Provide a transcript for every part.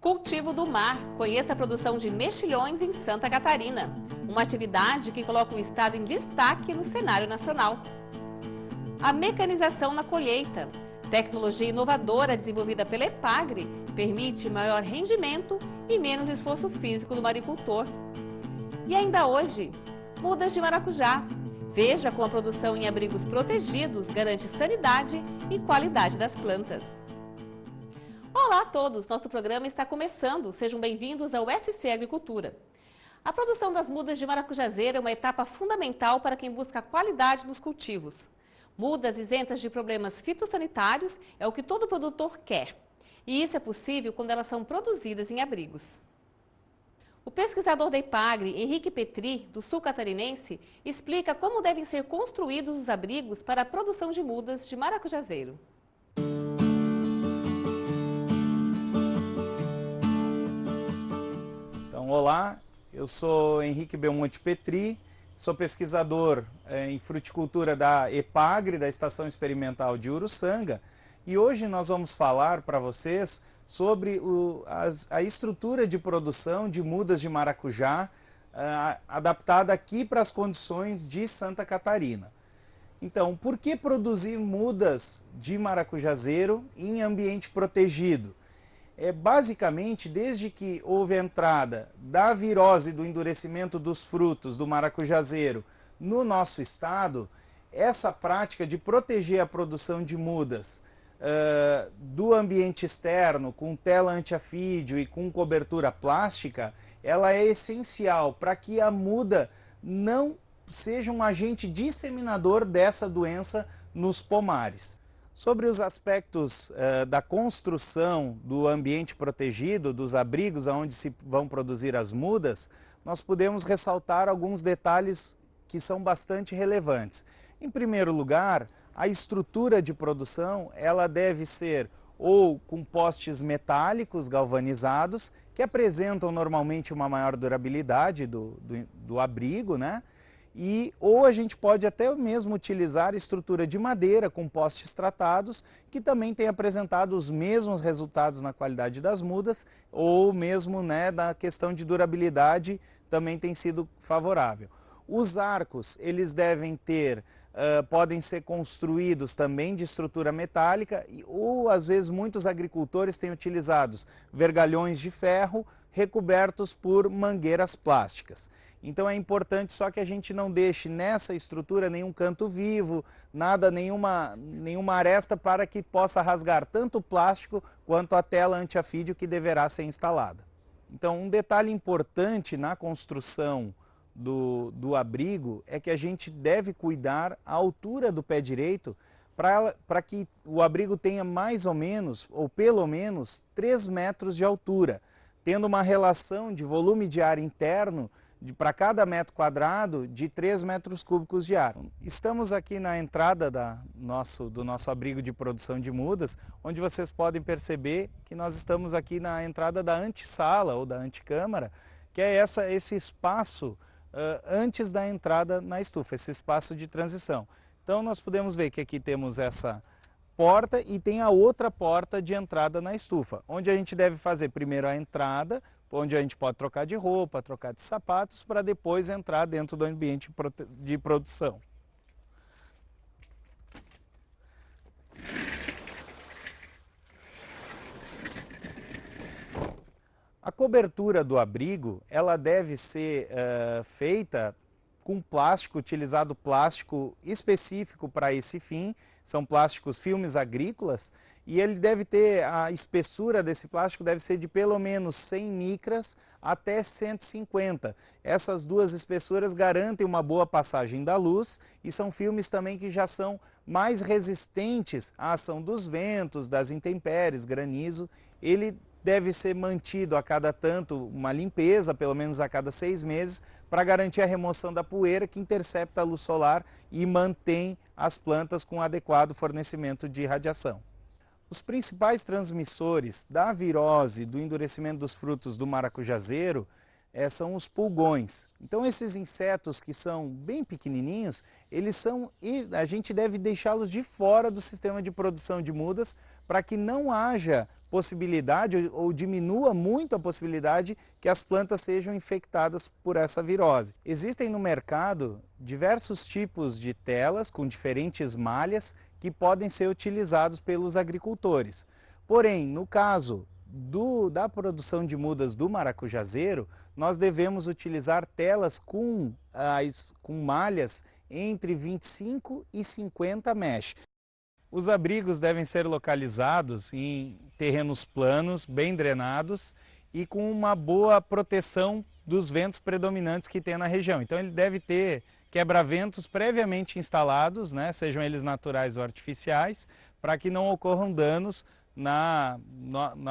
Cultivo do mar. Conheça a produção de mexilhões em Santa Catarina. Uma atividade que coloca o estado em destaque no cenário nacional. A mecanização na colheita. Tecnologia inovadora desenvolvida pela EPAGRE permite maior rendimento e menos esforço físico do maricultor. E ainda hoje, mudas de maracujá. Veja como a produção em abrigos protegidos garante sanidade e qualidade das plantas. Olá a todos, nosso programa está começando. Sejam bem-vindos ao SC Agricultura. A produção das mudas de maracujazeira é uma etapa fundamental para quem busca qualidade nos cultivos. Mudas isentas de problemas fitossanitários é o que todo produtor quer. E isso é possível quando elas são produzidas em abrigos. O pesquisador da EPAGRE, Henrique Petri, do sul catarinense, explica como devem ser construídos os abrigos para a produção de mudas de maracujazeiro. Então, olá, eu sou Henrique Belmonte Petri, sou pesquisador em fruticultura da EPAGRE, da Estação Experimental de Uruçanga, e hoje nós vamos falar para vocês sobre a estrutura de produção de mudas de maracujá adaptada aqui para as condições de Santa Catarina. Então, por que produzir mudas de maracujazeiro em ambiente protegido? Basicamente, desde que houve a entrada da virose do endurecimento dos frutos do maracujazeiro no nosso estado, essa prática de proteger a produção de mudas do ambiente externo, com tela antiafídeo e com cobertura plástica, ela é essencial para que a muda não seja um agente disseminador dessa doença nos pomares. Sobre os aspectos da construção do ambiente protegido, dos abrigos onde se vão produzir as mudas, nós podemos ressaltar alguns detalhes que são bastante relevantes. Em primeiro lugar, a estrutura de produção ela deve ser ou com postes metálicos galvanizados, que apresentam normalmente uma maior durabilidade do abrigo, né? Ou a gente pode até mesmo utilizar estrutura de madeira com postes tratados, que também tem apresentado os mesmos resultados na qualidade das mudas, ou mesmo na questão de durabilidade também tem sido favorável. Os arcos, eles devem ter, podem ser construídos também de estrutura metálica, ou às vezes muitos agricultores têm utilizado vergalhões de ferro recobertos por mangueiras plásticas. Então é importante só que a gente não deixe nessa estrutura nenhum canto vivo, nenhuma aresta para que possa rasgar tanto o plástico quanto a tela antiafídeo que deverá ser instalada. Então um detalhe importante na construção do abrigo é que a gente deve cuidar a altura do pé direito para que o abrigo tenha mais ou menos, ou pelo menos, 3 metros de altura, tendo uma relação de volume de ar interno para cada metro quadrado de 3 metros cúbicos de ar. Estamos aqui na entrada do nosso abrigo de produção de mudas, onde vocês podem perceber que nós estamos aqui na entrada da antessala ou da antecâmara, que é esse espaço antes da entrada na estufa, esse espaço de transição. Então nós podemos ver que aqui temos essa porta e tem a outra porta de entrada na estufa, onde a gente deve fazer primeiro a entrada, onde a gente pode trocar de roupa, trocar de sapatos, para depois entrar dentro do ambiente de produção. A cobertura do abrigo, ela deve ser feita com plástico, utilizado plástico específico para esse fim, são plásticos filmes agrícolas, e ele deve ter, a espessura desse plástico deve ser de pelo menos 100 micras até 150. Essas duas espessuras garantem uma boa passagem da luz e são filmes também que já são mais resistentes à ação dos ventos, das intempéries, granizo. Ele deve ser mantido a cada tanto uma limpeza, pelo menos a cada 6 meses, para garantir a remoção da poeira que intercepta a luz solar e mantém as plantas com adequado fornecimento de radiação. Os principais transmissores da virose do endurecimento dos frutos do maracujazeiro são os pulgões. Então esses insetos que são bem pequenininhos, a gente deve deixá-los de fora do sistema de produção de mudas para que não haja possibilidade ou diminua muito a possibilidade que as plantas sejam infectadas por essa virose. Existem no mercado diversos tipos de telas com diferentes malhas que podem ser utilizados pelos agricultores. Porém, no caso da produção de mudas do maracujazeiro, nós devemos utilizar telas com malhas entre 25 e 50 mesh. Os abrigos devem ser localizados em terrenos planos, bem drenados e com uma boa proteção dos ventos predominantes que tem na região. Então ele deve ter quebra-ventos previamente instalados, né, sejam eles naturais ou artificiais, para que não ocorram danos na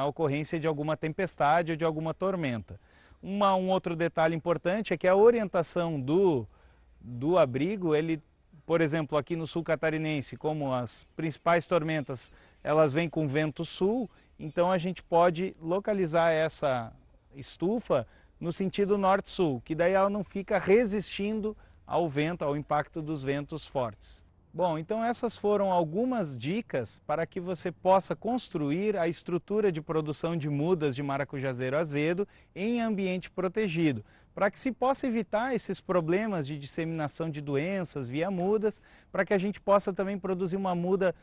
ocorrência de alguma tempestade ou de alguma tormenta. Um outro detalhe importante é que a orientação do abrigo, por exemplo, aqui no sul catarinense, como as principais tormentas, elas vêm com vento sul, então a gente pode localizar essa estufa no sentido norte-sul, que daí ela não fica resistindo ao vento, ao impacto dos ventos fortes. Bom, então essas foram algumas dicas para que você possa construir a estrutura de produção de mudas de maracujazeiro azedo em ambiente protegido, para que se possa evitar esses problemas de disseminação de doenças via mudas, para que a gente possa também produzir uma muda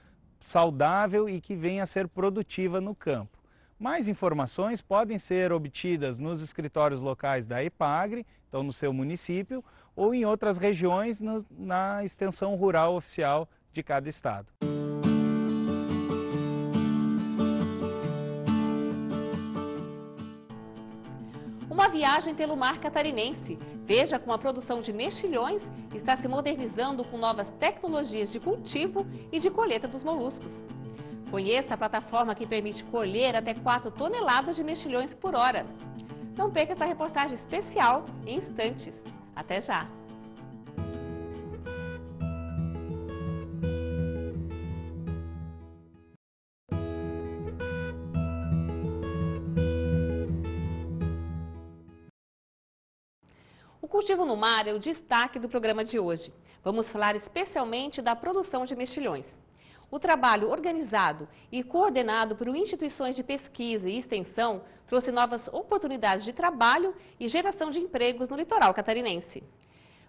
saudável e que venha a ser produtiva no campo. Mais informações podem ser obtidas nos escritórios locais da EPAGRE, então no seu município, ou em outras regiões na extensão rural oficial de cada estado. Uma viagem pelo mar catarinense. Veja como a produção de mexilhões está se modernizando com novas tecnologias de cultivo e de colheita dos moluscos. Conheça a plataforma que permite colher até 4 toneladas de mexilhões por hora. Não perca essa reportagem especial em instantes. Até já! O cultivo no mar é o destaque do programa de hoje. Vamos falar especialmente da produção de mexilhões. O trabalho organizado e coordenado por instituições de pesquisa e extensão trouxe novas oportunidades de trabalho e geração de empregos no litoral catarinense.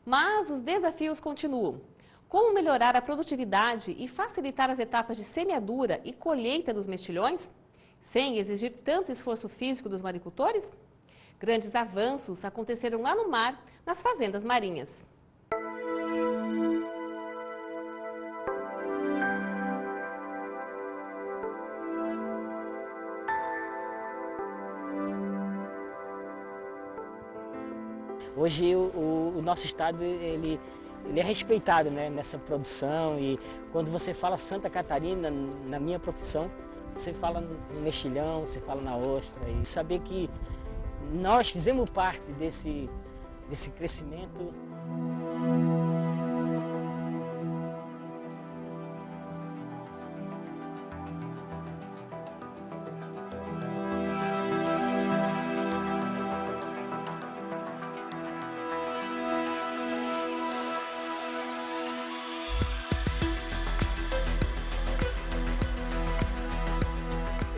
Mas os desafios continuam. Como melhorar a produtividade e facilitar as etapas de semeadura e colheita dos mexilhões, sem exigir tanto esforço físico dos maricultores? Grandes avanços aconteceram lá no mar, nas fazendas marinhas. Hoje o nosso estado ele é respeitado, né, nessa produção, e quando você fala Santa Catarina, na minha profissão, você fala no mexilhão, você fala na ostra, e saber que nós fizemos parte desse crescimento.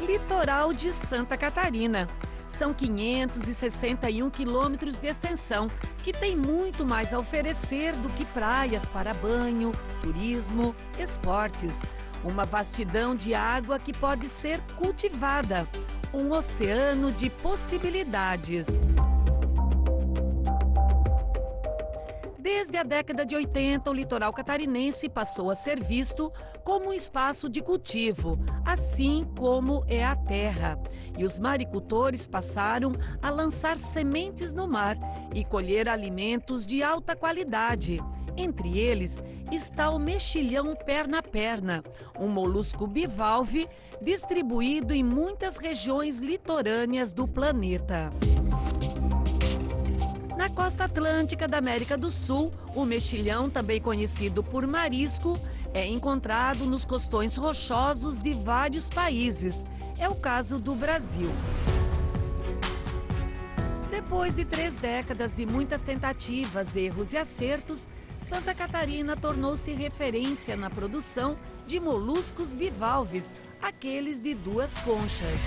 Litoral de Santa Catarina. São 561 quilômetros de extensão, que tem muito mais a oferecer do que praias para banho, turismo, esportes. Uma vastidão de água que pode ser cultivada. Um oceano de possibilidades. Desde a década de 80, o litoral catarinense passou a ser visto como um espaço de cultivo, assim como é a terra. E os maricultores passaram a lançar sementes no mar e colher alimentos de alta qualidade. Entre eles está o mexilhão perna-perna, um molusco bivalve distribuído em muitas regiões litorâneas do planeta. Na costa atlântica da América do Sul, o mexilhão, também conhecido por marisco, é encontrado nos costões rochosos de vários países. É o caso do Brasil. Depois de 3 décadas de muitas tentativas, erros e acertos, Santa Catarina tornou-se referência na produção de moluscos bivalves, aqueles de 2 conchas.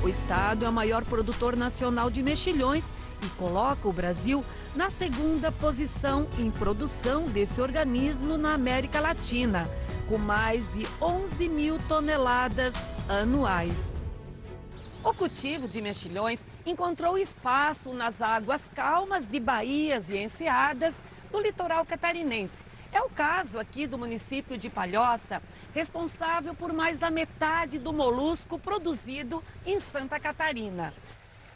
O estado é o maior produtor nacional de mexilhões e coloca o Brasil na 2ª posição em produção desse organismo na América Latina, com mais de 11 mil toneladas anuais. O cultivo de mexilhões encontrou espaço nas águas calmas de baías e enseadas do litoral catarinense. É o caso aqui do município de Palhoça, responsável por mais da metade do molusco produzido em Santa Catarina.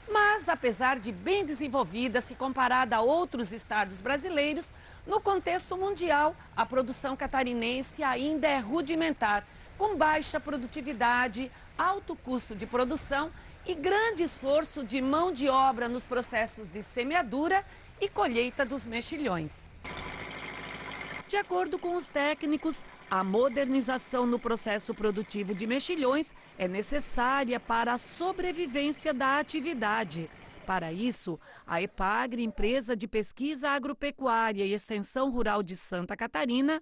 Mas, apesar de bem desenvolvida se comparada a outros estados brasileiros, no contexto mundial, a produção catarinense ainda é rudimentar, com baixa produtividade, alto custo de produção e grande esforço de mão de obra nos processos de semeadura e colheita dos mexilhões. De acordo com os técnicos, a modernização no processo produtivo de mexilhões é necessária para a sobrevivência da atividade. Para isso, a EPAGRE, Empresa de Pesquisa Agropecuária e Extensão Rural de Santa Catarina,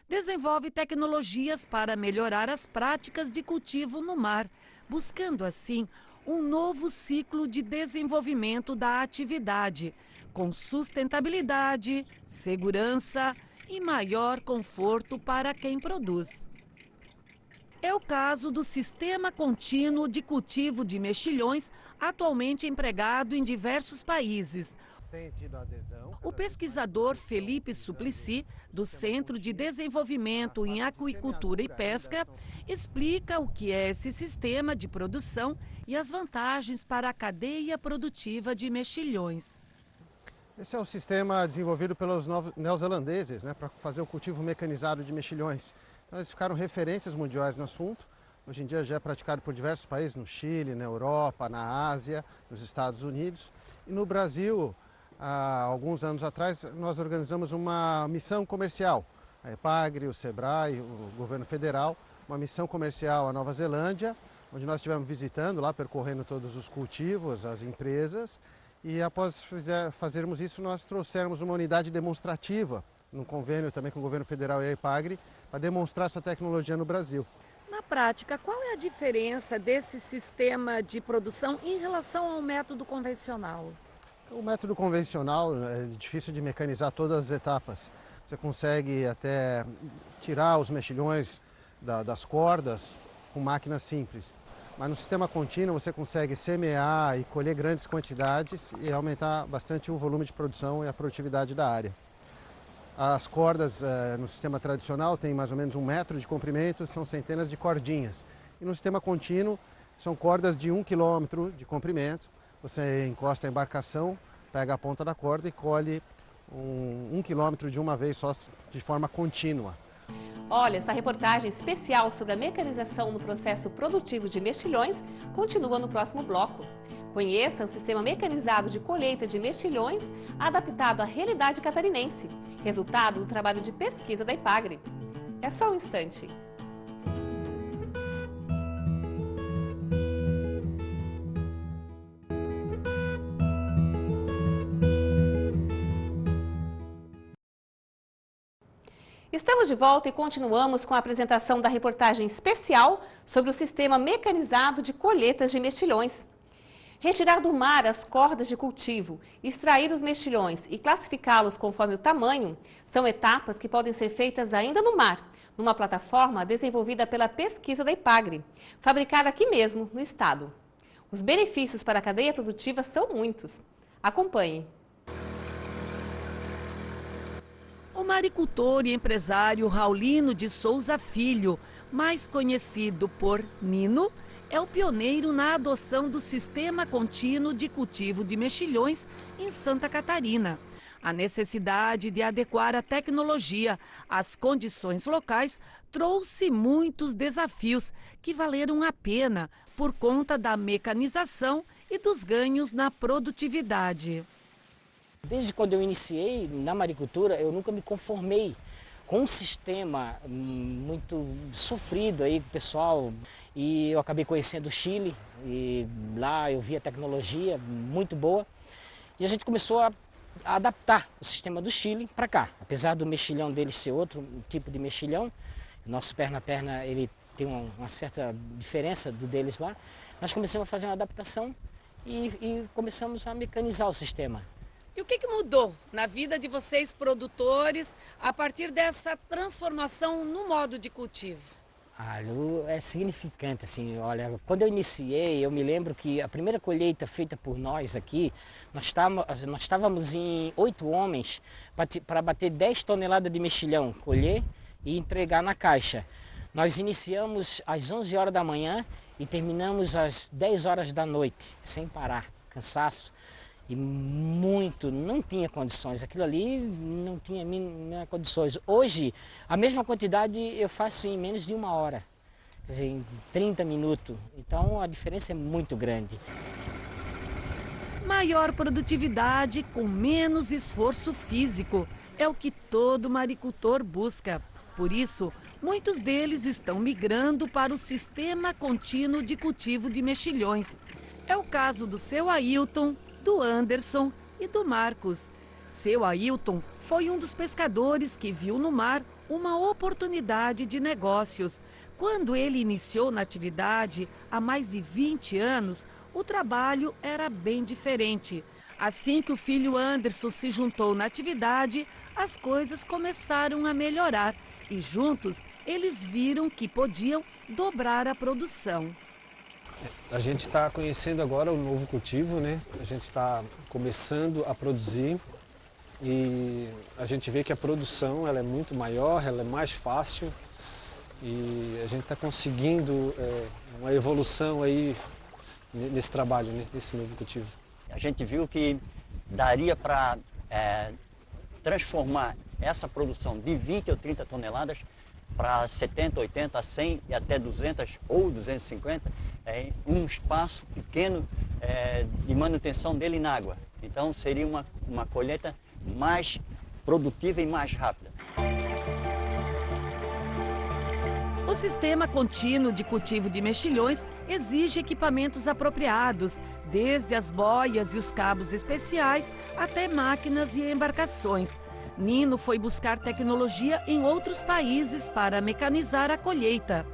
desenvolve tecnologias para melhorar as práticas de cultivo no mar, buscando assim um novo ciclo de desenvolvimento da atividade, com sustentabilidade, segurança e maior conforto para quem produz. É o caso do Sistema Contínuo de Cultivo de Mexilhões, atualmente empregado em diversos países. O pesquisador Felipe Suplicy, do Centro de Desenvolvimento em Aquicultura e Pesca, explica o que é esse sistema de produção e as vantagens para a cadeia produtiva de mexilhões. Esse é um sistema desenvolvido pelos neozelandeses, para fazer o cultivo mecanizado de mexilhões. Então, eles ficaram referências mundiais no assunto. Hoje em dia já é praticado por diversos países, no Chile, na Europa, na Ásia, nos Estados Unidos. E no Brasil, há alguns anos atrás, nós organizamos uma missão comercial. A EPAGRE, o SEBRAE, o governo federal, uma missão comercial à Nova Zelândia, onde nós estivemos visitando lá, percorrendo todos os cultivos, as empresas. E após fazermos isso, nós trouxemos uma unidade demonstrativa, num convênio também com o governo federal e a EPAGRE, para demonstrar essa tecnologia no Brasil. Na prática, qual é a diferença desse sistema de produção em relação ao método convencional? O método convencional é difícil de mecanizar todas as etapas. Você consegue até tirar os mexilhões das cordas com máquinas simples. Mas no sistema contínuo você consegue semear e colher grandes quantidades e aumentar bastante o volume de produção e a produtividade da área. As cordas no sistema tradicional têm mais ou menos 1 metro de comprimento, são centenas de cordinhas. E no sistema contínuo são cordas de 1 quilômetro de comprimento. Você encosta a embarcação, pega a ponta da corda e colhe 1 quilômetro de uma vez só, de forma contínua. Olha, essa reportagem especial sobre a mecanização no processo produtivo de mexilhões continua no próximo bloco. Conheça o sistema mecanizado de colheita de mexilhões adaptado à realidade catarinense, resultado do trabalho de pesquisa da EPAGRE. É só um instante. Estamos de volta e continuamos com a apresentação da reportagem especial sobre o sistema mecanizado de colheitas de mexilhões. Retirar do mar as cordas de cultivo, extrair os mexilhões e classificá-los conforme o tamanho são etapas que podem ser feitas ainda no mar, numa plataforma desenvolvida pela pesquisa da EPAGRE, fabricada aqui mesmo, no estado. Os benefícios para a cadeia produtiva são muitos. Acompanhe. O maricultor e empresário Raulino de Souza Filho, mais conhecido por Nino, é o pioneiro na adoção do sistema contínuo de cultivo de mexilhões em Santa Catarina. A necessidade de adequar a tecnologia às condições locais trouxe muitos desafios que valeram a pena por conta da mecanização e dos ganhos na produtividade. Desde quando eu iniciei na maricultura, eu nunca me conformei com um sistema muito sofrido aí, pessoal. E eu acabei conhecendo o Chile, e lá eu vi a tecnologia muito boa. E a gente começou a adaptar o sistema do Chile para cá. Apesar do mexilhão dele ser outro tipo de mexilhão, nosso perna-perna ele tem uma certa diferença do deles lá. Nós começamos a fazer uma adaptação e começamos a mecanizar o sistema. E o que mudou na vida de vocês, produtores, a partir dessa transformação no modo de cultivo? Lu, é significante, assim, olha, quando eu iniciei, eu me lembro que a primeira colheita feita por nós aqui, nós estávamos em 8 homens para bater 10 toneladas de mexilhão, colher e entregar na caixa. Nós iniciamos às 11 horas da manhã e terminamos às 10 horas da noite, sem parar, cansaço. E não tinha condições, aquilo ali não tinha condições. Hoje, a mesma quantidade eu faço em menos de 1 hora, quer dizer, em 30 minutos. Então a diferença é muito grande. Maior produtividade com menos esforço físico é o que todo maricultor busca. Por isso, muitos deles estão migrando para o sistema contínuo de cultivo de mexilhões. É o caso do seu Ailton, do Anderson e do Marcos. Seu Ailton foi um dos pescadores que viu no mar uma oportunidade de negócios. Quando ele iniciou na atividade, há mais de 20 anos, o trabalho era bem diferente. Assim que o filho Anderson se juntou na atividade, as coisas começaram a melhorar e juntos eles viram que podiam dobrar a produção. A gente está conhecendo agora o novo cultivo, né? A gente está começando a produzir e a gente vê que a produção ela é muito maior, ela é mais fácil e a gente está conseguindo uma evolução aí nesse trabalho, né? Nesse novo cultivo. A gente viu que daria para transformar essa produção de 20 ou 30 toneladas para 70, 80, 100 e até 200 ou 250 em um espaço pequeno de manutenção dele na água. Então seria uma colheita mais produtiva e mais rápida. O sistema contínuo de cultivo de mexilhões exige equipamentos apropriados, desde as boias e os cabos especiais até máquinas e embarcações. Nino foi buscar tecnologia em outros países para mecanizar a colheita.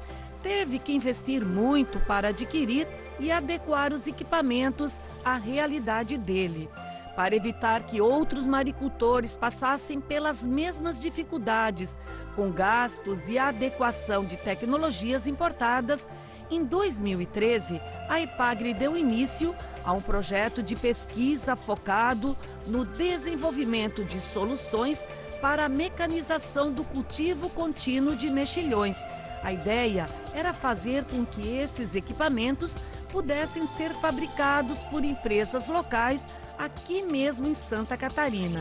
Teve que investir muito para adquirir e adequar os equipamentos à realidade dele. Para evitar que outros maricultores passassem pelas mesmas dificuldades, com gastos e adequação de tecnologias importadas, em 2013, a EPAGRE deu início a um projeto de pesquisa focado no desenvolvimento de soluções para a mecanização do cultivo contínuo de mexilhões. A ideia era fazer com que esses equipamentos pudessem ser fabricados por empresas locais aqui mesmo em Santa Catarina.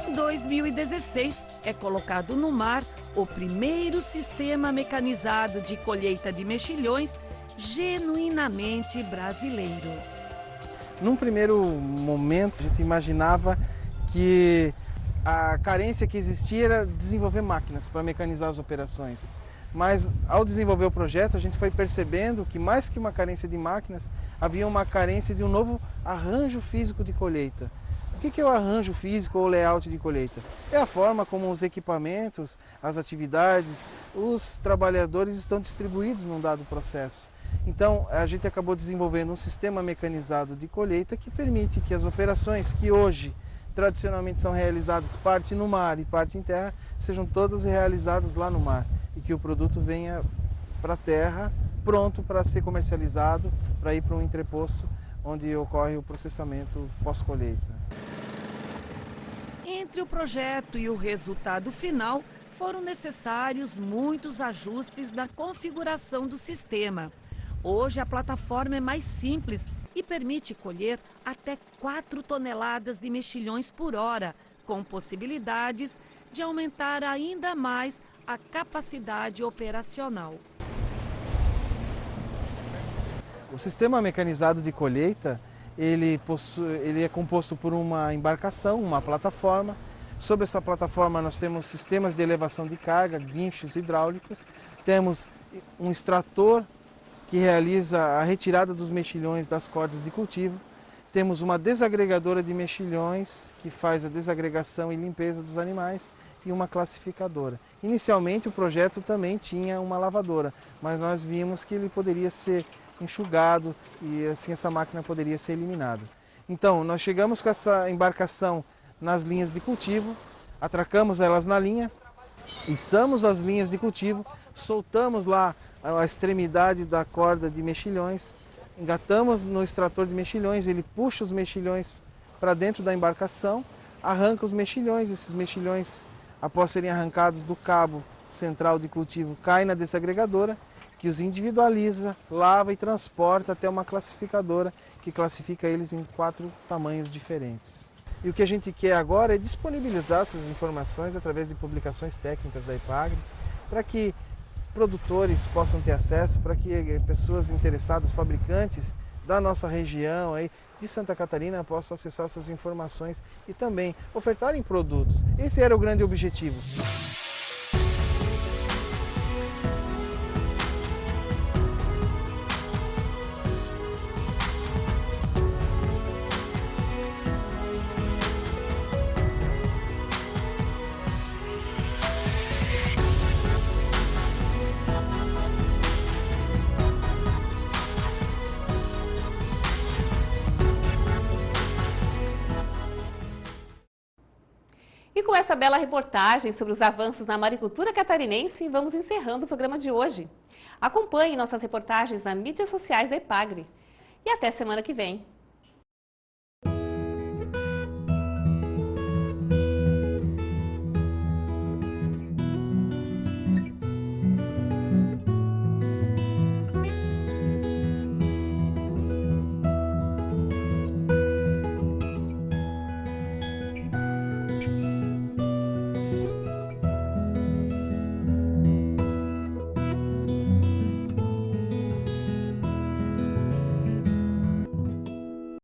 Em 2016, é colocado no mar o primeiro sistema mecanizado de colheita de mexilhões genuinamente brasileiro. Num primeiro momento, a gente imaginava que a carência que existia era desenvolver máquinas para mecanizar as operações. Mas ao desenvolver o projeto, a gente foi percebendo que mais que uma carência de máquinas, havia uma carência de um novo arranjo físico de colheita. O que é o arranjo físico ou layout de colheita? É a forma como os equipamentos, as atividades, os trabalhadores estão distribuídos num dado processo. Então, a gente acabou desenvolvendo um sistema mecanizado de colheita que permite que as operações que hoje tradicionalmente são realizadas parte no mar e parte em terra, sejam todas realizadas lá no mar e que o produto venha para a terra pronto para ser comercializado, para ir para um entreposto onde ocorre o processamento pós-colheita. Entre o projeto e o resultado final, foram necessários muitos ajustes na configuração do sistema. Hoje a plataforma é mais simples e permite colher até 4 toneladas de mexilhões por hora, com possibilidades de aumentar ainda mais a capacidade operacional. O sistema mecanizado de colheita, ele é composto por uma embarcação, uma plataforma. Sobre essa plataforma nós temos sistemas de elevação de carga, guinchos hidráulicos, temos um extrator que realiza a retirada dos mexilhões das cordas de cultivo, temos uma desagregadora de mexilhões que faz a desagregação e limpeza dos animais e uma classificadora. Inicialmente o projeto também tinha uma lavadora, mas nós vimos que ele poderia ser enxugado e assim essa máquina poderia ser eliminada. Então nós chegamos com essa embarcação nas linhas de cultivo, atracamos elas na linha, içamos as linhas de cultivo, soltamos lá a extremidade da corda de mexilhões, engatamos no extrator de mexilhões, ele puxa os mexilhões para dentro da embarcação, arranca os mexilhões, esses mexilhões, após serem arrancados do cabo central de cultivo, caem na desagregadora, que os individualiza, lava e transporta até uma classificadora, que classifica eles em 4 tamanhos diferentes. E o que a gente quer agora é disponibilizar essas informações através de publicações técnicas da EPAGRE, para que produtores possam ter acesso, para que pessoas interessadas, fabricantes da nossa região, aí, de Santa Catarina, possam acessar essas informações e também ofertarem produtos. Esse era o grande objetivo. E com essa bela reportagem sobre os avanços na maricultura catarinense, vamos encerrando o programa de hoje. Acompanhe nossas reportagens nas mídias sociais da EPAGRE. E até semana que vem.